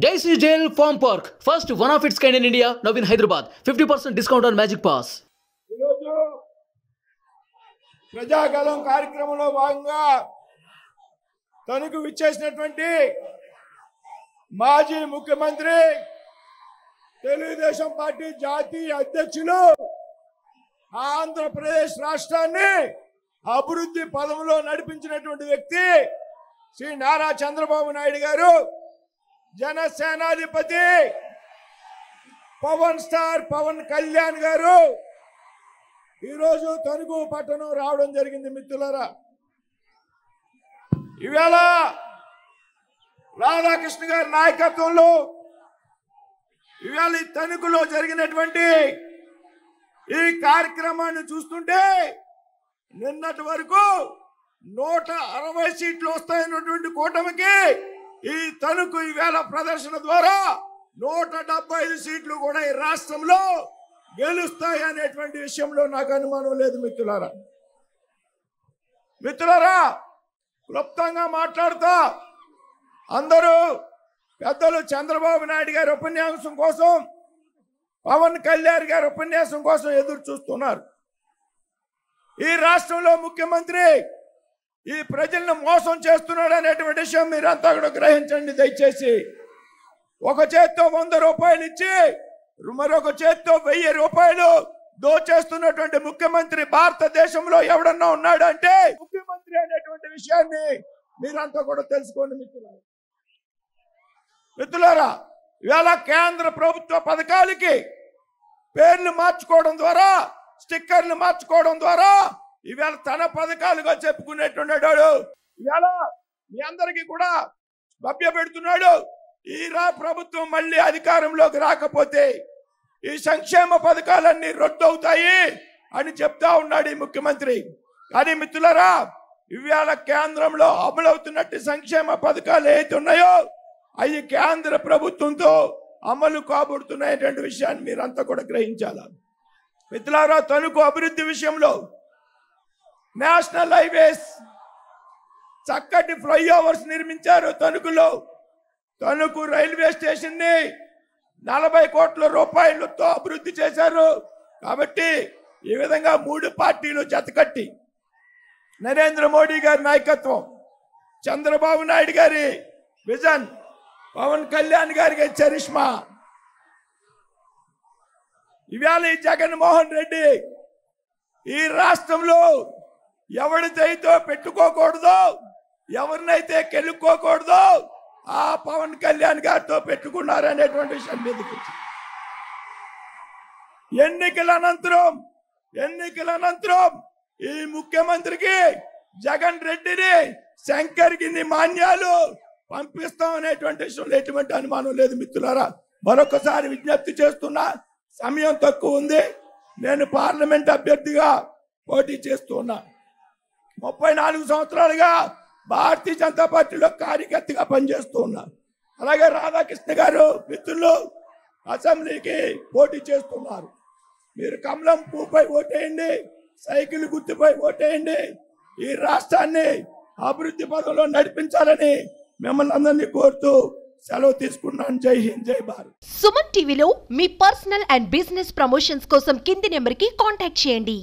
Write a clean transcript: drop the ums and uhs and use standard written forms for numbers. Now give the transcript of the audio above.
Daisy Jail Farm Park, first one of its kind in India, now in Hyderabad. 50% discount on Magic Pass. ఈరోజు ప్రజాగలం కార్యక్రమంలో భాగంగా తనకు విచ్చేసినటువంటి మాజీ ముఖ్యమంత్రి తెలుగుదేశం పార్టీ జాతీయ అధ్యక్షులు ఆంధ్రప్రదేశ్ రాష్ట్రాన్ని అభివృద్ధి పదంలో నడిపించినటువంటి వ్యక్తి శ్రీ నారా చంద్రబాబు నాయుడు గారు, జనసేనాధిపతి పవన్ స్టార్ పవన్ కళ్యాణ్ గారు ఈరోజు తణుకు పట్టణం రావడం జరిగింది. మిత్రులారా, ఈవేళ రాధాకృష్ణ గారి నాయకత్వంలో ఈవేళ తణుకులో జరిగినటువంటి ఈ కార్యక్రమాన్ని చూస్తుంటే నిన్నటి వరకు 160 సీట్లు వస్తాయన్నటువంటి కూటమికి ఈ తణుకు ఈవేళ ప్రదర్శన ద్వారా 175 సీట్లు కూడా ఈ రాష్ట్రంలో గెలుస్తాయి అనేటువంటి విషయంలో నాకు అనుమానం లేదు. మిత్రులారా, క్లుప్తంగా మాట్లాడుతా అందరూ పెద్దలు చంద్రబాబు నాయుడు గారి ఉపన్యాసం కోసం, పవన్ కళ్యాణ్ గారి ఉపన్యాసం కోసం ఎదురు చూస్తున్నారు. ఈ రాష్ట్రంలో ముఖ్యమంత్రి ఈ ప్రజలను మోసం చేస్తున్నాడు అనేటువంటి విషయం మీరంతా కూడా గ్రహించండి దయచేసి. ఒక చేత్తో 100 రూపాయలు ఇచ్చి మరొక చేత్తో 1000 రూపాయలు దోచేస్తున్నటువంటి ముఖ్యమంత్రి భారతదేశంలో ఎవడన్నా ఉన్నాడు అంటే ముఖ్యమంత్రి అనేటువంటి విషయాన్ని మీరంతా కూడా తెలుసుకోండి. మిత్రులారా, ఇవాళ కేంద్ర ప్రభుత్వ పథకాలకి పేర్లు మార్చుకోవడం ద్వారా, స్టిక్కర్లు మార్చుకోవడం ద్వారా ఇవాళ తన పథకాలుగా చెప్పుకునేట్టున్నాడు. ఇవాళ మీ అందరికీ కూడా మభ్య పెడుతున్నాడు. ఈ ప్రభుత్వం మళ్ళీ అధికారంలోకి రాకపోతే ఈ సంక్షేమ పథకాలన్నీ రద్దవుతాయి అని చెప్తా ఉన్నాడు ఈ ముఖ్యమంత్రి. కానీ మిత్రులారా, ఇవాళ కేంద్రంలో అమలవుతున్నట్టు సంక్షేమ పథకాలు ఏదైతే ఉన్నాయో అవి కేంద్ర ప్రభుత్వంతో అమలు కాబడుతున్నాయటువంటి విషయాన్ని మీరంతా కూడా గ్రహించాలి. మిత్రులారా, తణుకు అభివృద్ధి విషయంలో నేషనల్ హైవేస్, చక్కటి ఫ్లైఓవర్స్ నిర్మించారు తణుకులో. తణుకు రైల్వే స్టేషన్ ని 40 కోట్ల రూపాయలతో అభివృద్ధి చేశారు. కాబట్టి ఈ విధంగా 3 పార్టీలు జతకట్టి నరేంద్ర మోడీ గారి నాయకత్వం, చంద్రబాబు నాయుడు గారి విజన్, పవన్ కళ్యాణ్ గారికి చరిష్మా, ఇవాళ ఈ జగన్మోహన్ రెడ్డి ఈ రాష్ట్రంలో ఎవరిదైతే పెట్టుకోకూడదో, ఎవరినైతే కెలుక్కోకూడదో ఆ పవన్ కళ్యాణ్ గారితో పెట్టుకున్నారు అనేటువంటి విషయం మీదకి ఎన్నికల అనంతరం ఈ ముఖ్యమంత్రికి జగన్ రెడ్డిని, శంకర్గిని మాన్యాలు పంపిస్తాం అనేటువంటి విషయంలో ఎటువంటి అనుమానం లేదు. మిత్రులారా, మరొకసారి విజ్ఞప్తి చేస్తున్నా, సమయం తక్కువ ఉంది. నేను పార్లమెంట్ అభ్యర్థిగా పోటీ చేస్తున్నా. 34 సంవత్సరాలుగా భారతీయ జనతా పార్టీలో కార్యకర్తగా పనిచేస్తూ ఉన్నా. అలాగే రాధాకృష్ణ గారు మిత్రులు అసెంబ్లీకి పోటీ చేస్తున్నారు. మీరు కమలం పువ్వుపై ఓటేయండి, సైకిల్ గుర్తుపై ఓటేయండి. ఈ రాష్ట్రాన్ని అభివృద్ధి పదంలో నడిపించాలని మిమ్మల్ని అందరినీ కోరుతూ సెలవు తీసుకున్నాను. జై హింద్, జై భారత్. సుమన్ టీవీలో మీ పర్సనల్ అండ్ బిజినెస్ ప్రమోషన్స్ కోసం కింది నెంబర్కి కాంటాక్ట్ చేయండి.